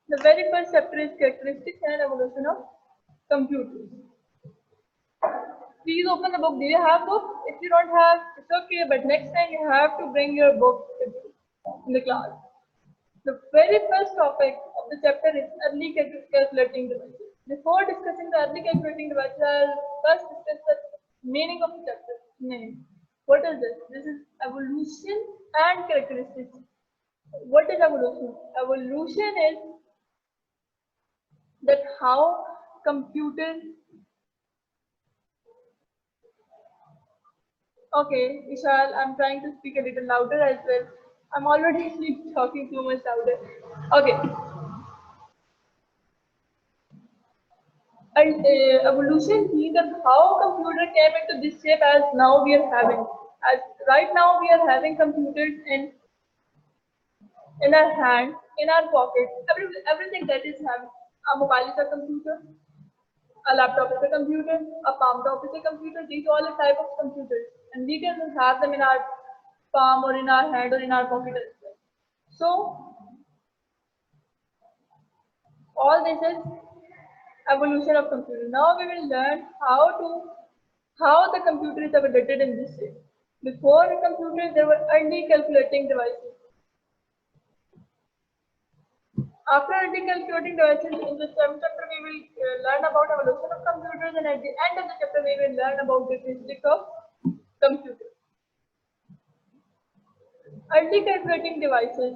The very first chapter is characteristics and evolution of computers. Please open the book. Do you have book? If you don't have, it's okay. But next time you have to bring your book in the class. The very first topic of the chapter is early calculating devices. Before discussing the early calculating devices, I'll first discuss the meaning of the chapter name. What is this? This is evolution and characteristics. What is evolution? Evolution is that how computers. Okay, Vishal, I'm trying to speak a little louder as well. I'm already talking too much louder. Okay, and evolution means that how computer came into this shape as now we are having. As right now we are having computers in our hand, in our pocket. Everything that is having. A mobile is a computer, a laptop is a computer, a palm top is a computer. These are all a type of computers, and we can have them in our palm or in our hand or in our pocket as well. So all this is evolution of computer. Now we will learn how the computer is evaluated in this way. Before the computer, there were early calculating devices. After early calculating devices, in the seventh chapter, we will learn about evolution of computers, and at the end of the chapter, we will learn about the characteristics of computers. Early calculating devices.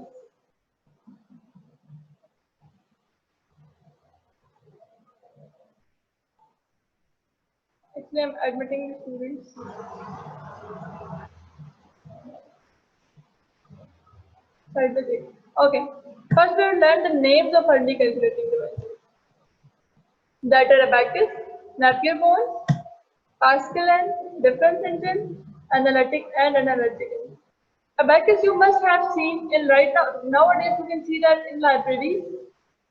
Actually, I'm admitting the students. Side by side. Okay. First, we will learn the names of early calculating devices. That are abacus, Napier bone, Pascaline, difference engine, analytical. Abacus you must have seen in right now. Nowadays you can see that in libraries,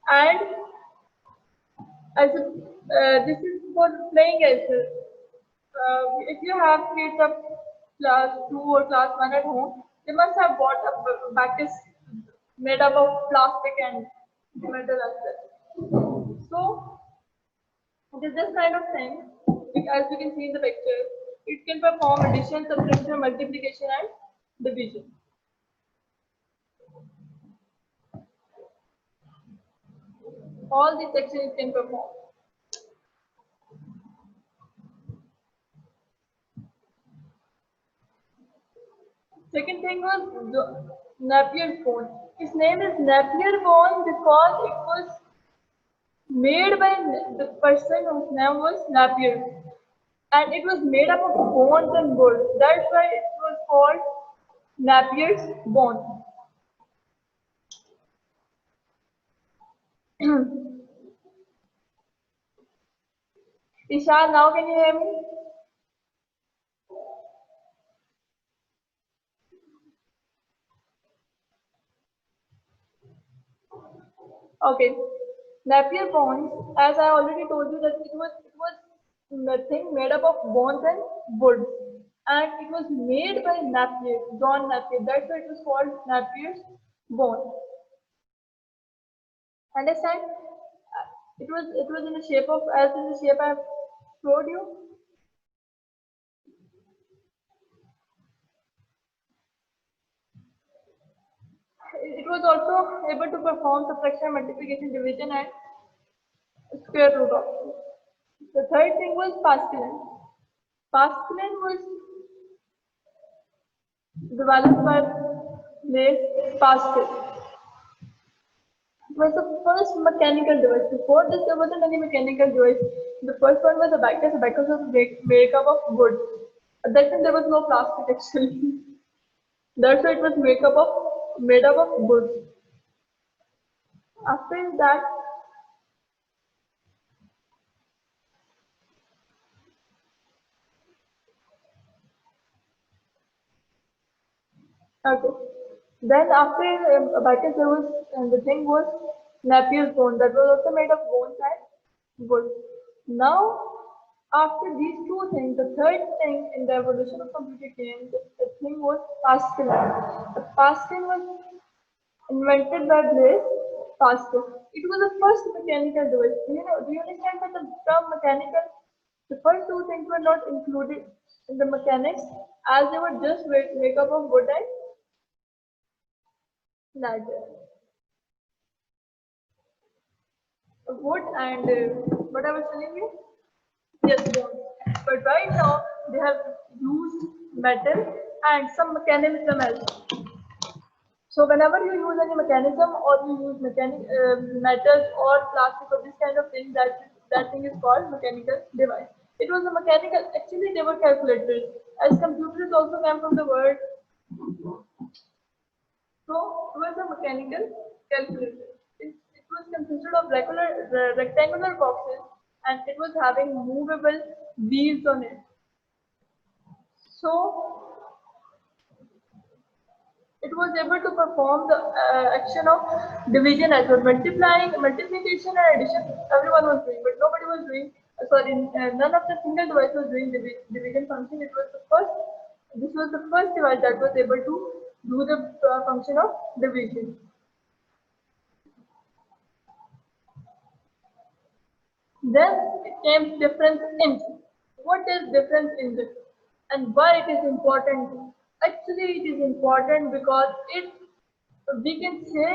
and as this is for playing as well. If you have kids of class 2 or class 1 at home, they must have bought a abacus made up of plastic and metal as well. So it is this kind of thing, as you can see in the picture. It can perform addition, subtraction, multiplication, and division. All these sections it can perform. Second thing was the Napier bone. His name is Napier bone because it was made by the person whose name was Napier, and it was made up of bones and wood. That's why it was called Napier's bone. Ishan, now can you hear me? Okay. Napier bones, as I already told you that it was nothing made up of bones and wood. And it was made by Napier, John Napier. That's why it was called Napier's bone. Understand? It was in the shape of, as in the shape I have showed you. It was also able to perform subtraction, multiplication, division, and square root of. The third thing was Pascaline. Pascaline was developed by Blaise Pascal. It was the first mechanical device. Before this, there wasn't any mechanical device. The first one was abacus. Abacus was made up of wood. At that time, there was no plastic actually. That's why it was made up of wood. After that, okay. Then after abacus, there was the thing was Napier's bone. That was also made of bones and wood. Now, after these two things, the third thing in the evolution of computer came. The thing was Pascal. The Pascal was invented by Blaise Pascal. It was the first mechanical device. Do you understand that the term mechanical, the first two things were not included in the mechanics, as they were just made up of wood and ladder. Wood and what I was telling you? Yes, bone. But right now they have used metal and some mechanism as well. So whenever you use any mechanism or you use metals or plastic or this kind of thing, that thing is called mechanical device. It was a mechanical. Actually, they were calculators. As computers also came from the word. So it was a mechanical calculator. It was consisted of regular rectangular boxes and it was having movable wheels on it. So it was able to perform the action of division as well, multiplication and addition. Everyone was doing, but nobody was doing. None of the single device was doing division function. It was the first. This was the first device that was able to do the function of division. Then it came difference engine. What is difference engine and why it is important? Actually, it is important because we can say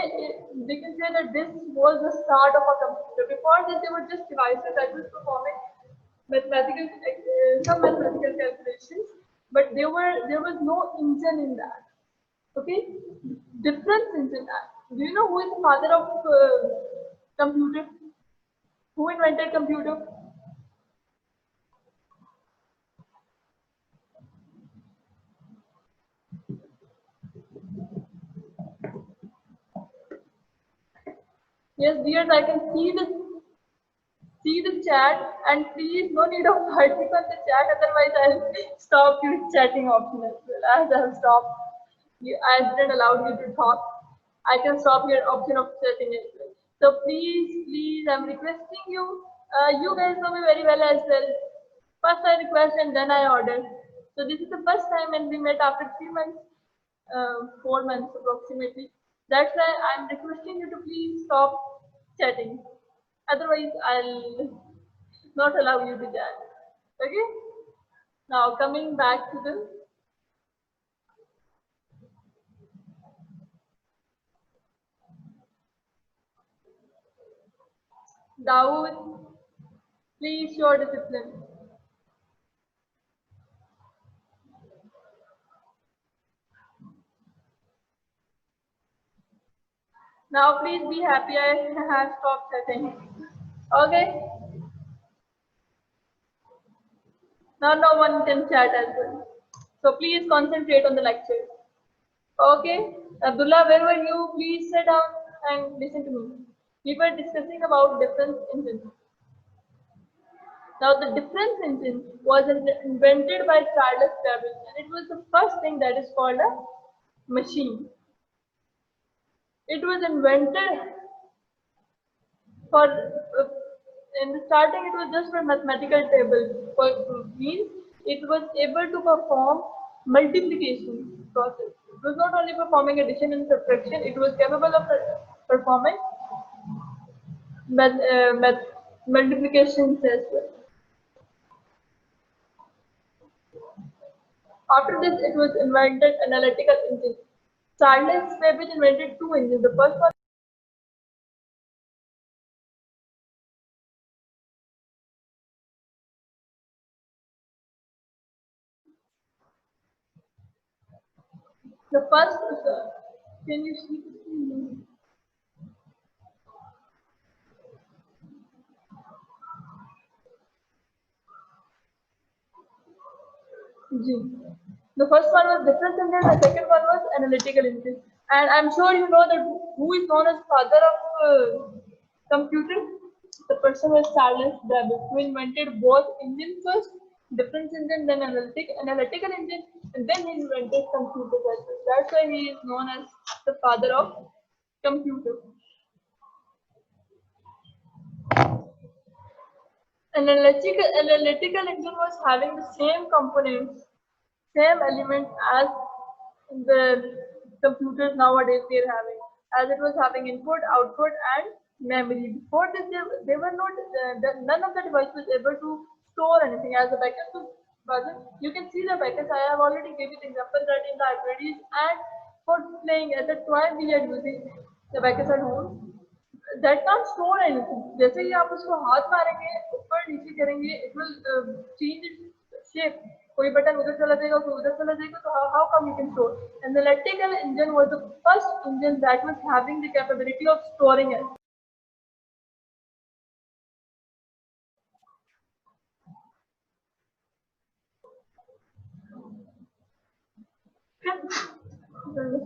that this was the start of a computer. Before this, they were just devices that was performing some mathematical calculations, but there was no engine in that. Okay, difference engine. Do you know who is the father of computer? Who invented computer? Yes, dears, I can see the chat, and please no need of fighting on the chat, otherwise I'll stop your chatting option as well. As I've stopped you, I didn't allow you to talk. I can stop your option of chatting as well. So please, I'm requesting you. You guys know me very well as well. First I request and then I order. So this is the first time when we met after 3 months, 4 months approximately. That's why I'm requesting you to please stop chatting. Otherwise, I'll not allow you to chat. Okay? Now coming back to the Dawood, please show discipline. Now please be happy I have stopped chatting. Okay? Now no one can chat as well. So please concentrate on the lecture. Okay? Abdullah, where were you? Please sit down and listen to me. We were discussing about difference engine. Now the difference engine was invented by Charles Babbage and it was the first thing that is called a machine. It was invented for in the starting it was just for mathematical tables. Means it was able to perform multiplication process. It was not only performing addition and subtraction, it was capable of performing multiplications as well. After this, it was invented analytical engine. Charles Babbage invented two engines. The first one. The first, can you see? G. The first one was difference engine, the second one was analytical engine. And I'm sure you know that who is known as father of computer? The person was Charles Babbage, who invented both engines first, difference engine, then analytical engine, and then he invented computers as well. That's why he is known as the father of computer. Analytical engine was having the same components, same elements as the computers nowadays they're having, as it was having input, output, and memory. Before this, they were not, none of the device was able to store anything as a backup. So, you can see the backups. I have already given the example that in libraries and for playing at the time we are using the backups at home. That can't store anything. जैसे ही आप उसको हाथ मारेंगे ऊपर नीचे करेंगे, it will change its shape. कोई button उधर चला जाएगा, कोई उधर चला जाएगा. So how come you can store? And the electrical engine was the first engine that was having the capability of storing it.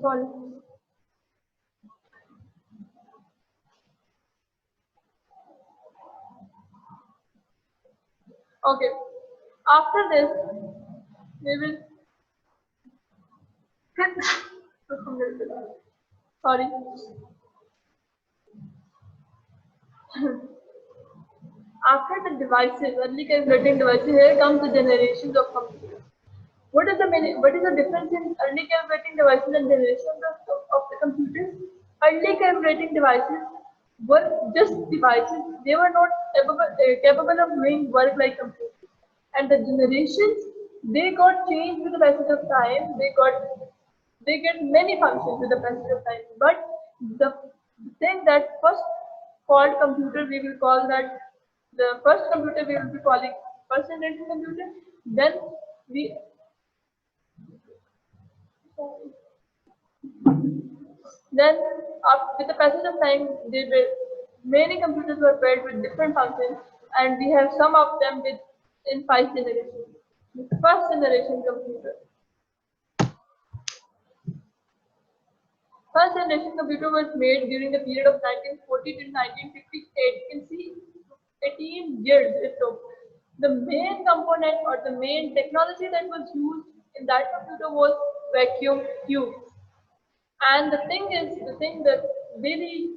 Sorry. Okay. After this, we will. Sorry. After the devices, early calculating devices, here comes the generations of computers. What is the difference in early calculating devices and generations of the computers? Early calculating devices were just devices. They were not capable of doing work like computers. And the generations, they got changed with the passage of time. They get many functions with the passage of time. But the thing that first called computer, we will call that the first computer we will be calling first generation computer. Then we then, with the passage of time, many computers were built with different functions, and we have some of them with in 5 generations. The first generation computer. First generation computer was made during the period of 1940 to 1958. You can see 18 years it took. The main component or the main technology that was used in that computer was vacuum tubes. And the thing that really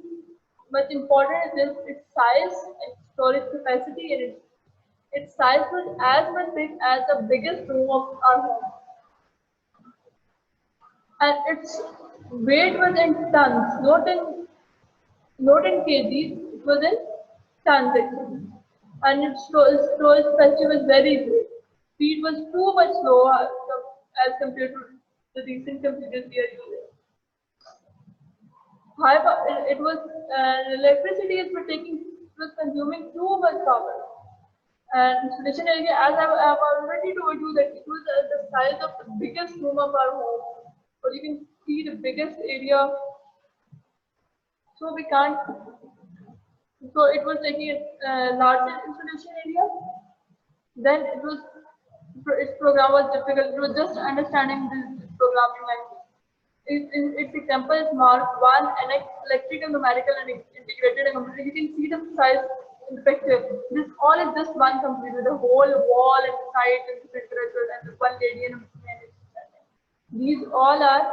much important is its size and storage capacity, and its size was as much big as the biggest room of our home. And its weight was in tons, not in kgs, it was in tons actually. And its storage capacity was very big. Speed was too much slow as compared to the recent computers we are using. However, it was electricity is was consuming too much power. And installation area, as I have already told you, that it was the size of the biggest room of our home, or you can see the biggest area. So we can't. So it was taking a larger installation area. Then its program was difficult. It was just understanding this programming language. Its example is Mark 1, an electrical, numerical, and integrated computer. You can see the size in the picture. This all is just one computer. The whole wall and side and the printer as well, and the one lady and a man. These all are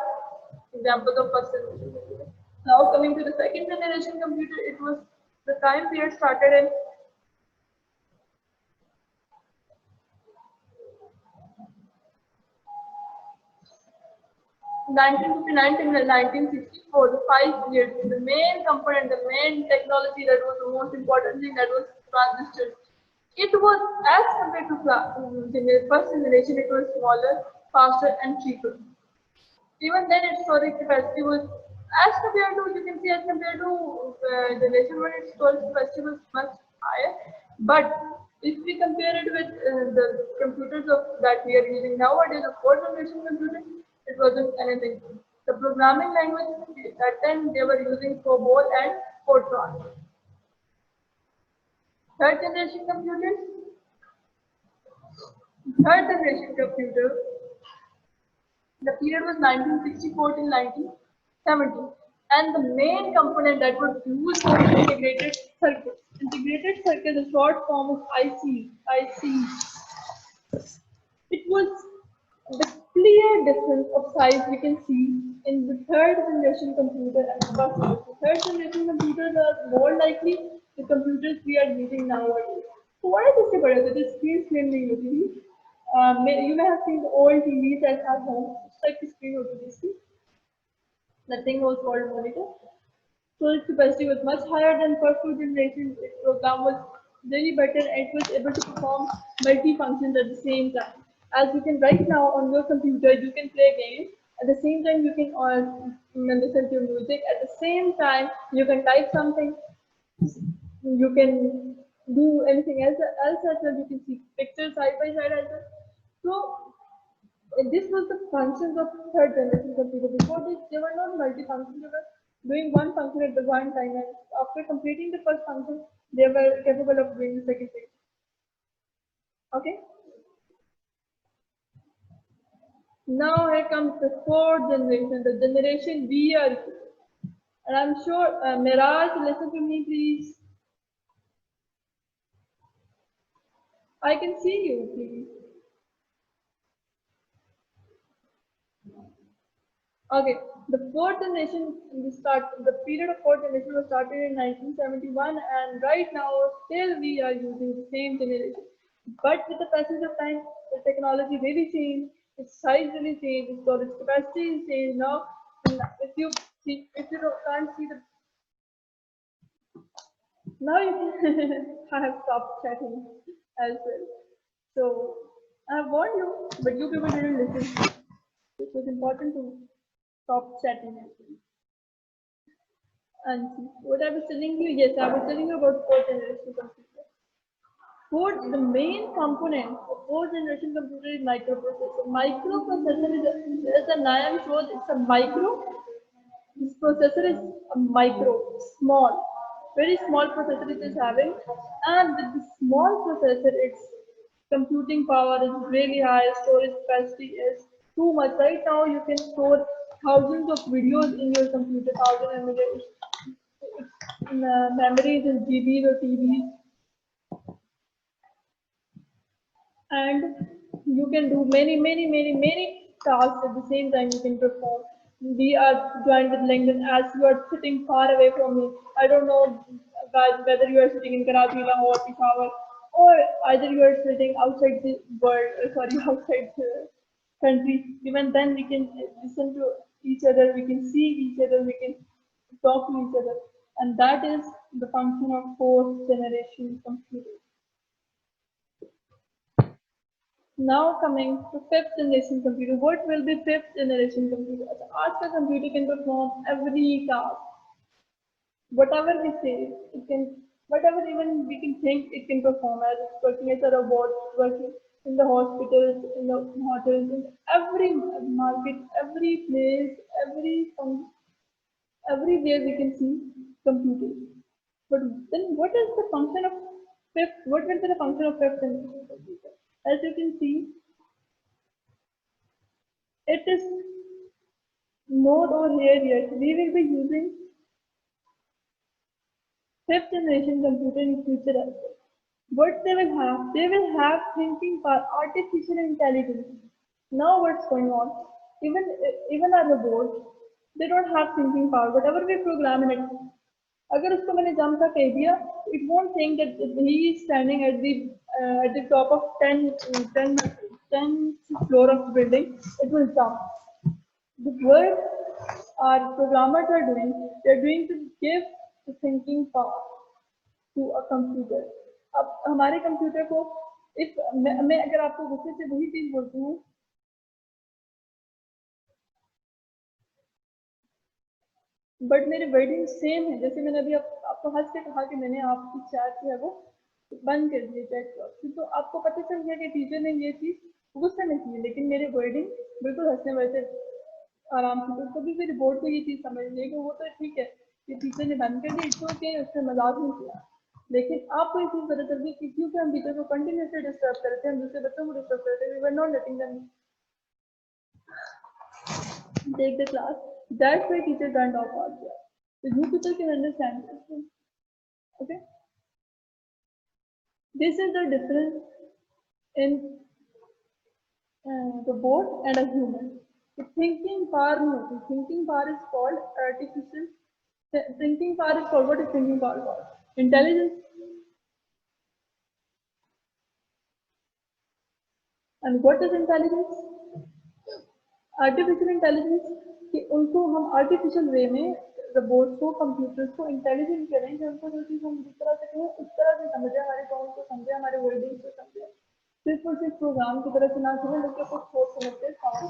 examples of first generation computer. Now coming to the second generation computer, it was the time period started in 1959 to 1964, the 5 years, the main component, the main technology that was the most important thing, that was transistors. It was, as compared to the first generation, it was smaller, faster, and cheaper. Even then, its storage capacity was, as compared to, you can see, as compared to generation one, its storage capacity was much higher. But if we compare it with the computers that we are using nowadays, the fourth generation computer, it wasn't anything. The programming language, that time they were using COBOL and Fortran. Third generation computers, third generation computer, the period was 1964 till 1970. And the main component that was used was integrated circuits. Integrated circuit, the short form of IC. It was the clear difference of size we can see in the third generation computer and the first generation. Third generation computers are more likely the computers we are using nowadays. So what is this about? This screen नहीं होती थी. You may have seen the old TVs at home. It's like the screen होती थी. The thing was called monitor. storage capacity was much higher than first two generations. Its program was really better and it was able to perform multi-functions at the same time. As you can right now on your computer, you can play games. At the same time, you can listen to music. At the same time, you can type something. You can do anything else as well. You can see pictures side by side as well. So this was the functions of third generation computer. Before this, they were not multi-function. They were doing one function at the one time, and after completing the first function, they were capable of doing the second thing. Okay. Now here comes the fourth generation, the generation we are. And I'm sure, Miraj, listen to me, please. I can see you, please. Okay, the fourth generation, the period of fourth generation was started in 1971, and right now still we are using the same generation. But with the passage of time, the technology really changed, its size really changed, its storage capacity is changed now. And if you can't see the, now you can, I have stopped chatting as well. So I have warned you, but you people didn't listen. It was important to stop chatting as well. And what I was telling you, yes, I was telling you about fourth generation computer. Fourth, the main component of fourth generation computer is microprocessor. Microprocessor is, as the name shows, it's a micro. This processor is a micro, small, very small processor it is having, and with the small processor, its computing power is really high, storage capacity is too much. Right now, you can store thousands of videos in your computer, thousands of videos. Memories in GBs or TBs, and you can do many tasks at the same time you can perform. We are joined with LinkedIn as you are sitting far away from me. I don't know whether you are sitting in Karachi, Lahore, Peshawar, or either you are sitting outside the world, sorry, outside the country. Even then, we can listen to each other, we can see each other, we can talk to each other, and that is the function of fourth generation computer. Now coming to fifth generation computer. What will be fifth generation computer? आज का computer can perform every task. Whatever we say, it can, whatever even we can think, it can perform. As it's working as a robot, working in the hospitals, in the hotels, in every market, every place, everywhere we can see computing. But then what is the function of fifth? What will be the function of fifth generation computer? As you can see, it is not over here yet. We will be using fifth generation computer in future as well. What they will have thinking power, artificial intelligence. Now what's going on? Even our robots, they don't have thinking power. Whatever we program in it, अगर उसको मैंने jump का कह दिया, it won't think that he is standing at the top of 10th floor of the building. It will jump. The work our programmers are doing, they're doing to give the thinking power to a computer. अब हमारे computer को इस मैं अगर आपको गुस्से से वही चीज बोलती हूँ, बट मेरे वर्डिंग सेम है. जैसे मैंने अभी आपको हंस के कहा कि मैंने आपकी चैट जो है वो बंद कर दिए चैट बॉक्स, तो आपको पता चल गया कि टीचर ने ये चीज गुस्से में की, लेकिन मेरे वर्डिंग बिल्कुल हंसने वैसे आराम से. तो कभी भी रिपोर्ट को ये चीज समझ लिया कि वो तो ठीक है कि टीचर ने बंद कर दी, इसको कि उसने मजाक नहीं किया, लेकिन आपको ये चीज पता चल गई कि क्योंकि हम टीचर को कंटिन्यूसली डिस्टर्ब करते हैं, हम दूसरे बच्चों को डिस्टर्ब करते हैं, we were not letting them take the class. That's why teacher turned off our class. So you people can understand this. Okay. This is the difference in the bot and a human. The thinking power, no, the thinking power is called artificial. Thinking power is called, what is thinking power called? Intelligence. And what is intelligence? Artificial intelligence कि उनको हम artificial वे में robots को, computers को intelligent करें कि उनको जो चीज़ हम जिस तरह से कहें उस तरह से समझे, हमारे टोन को समझे, हमारे वर्डिंग को समझे, सिर्फ और सिर्फ प्रोग्राम की तरह से ना समझे, बल्कि कुछ सोच समझ के काम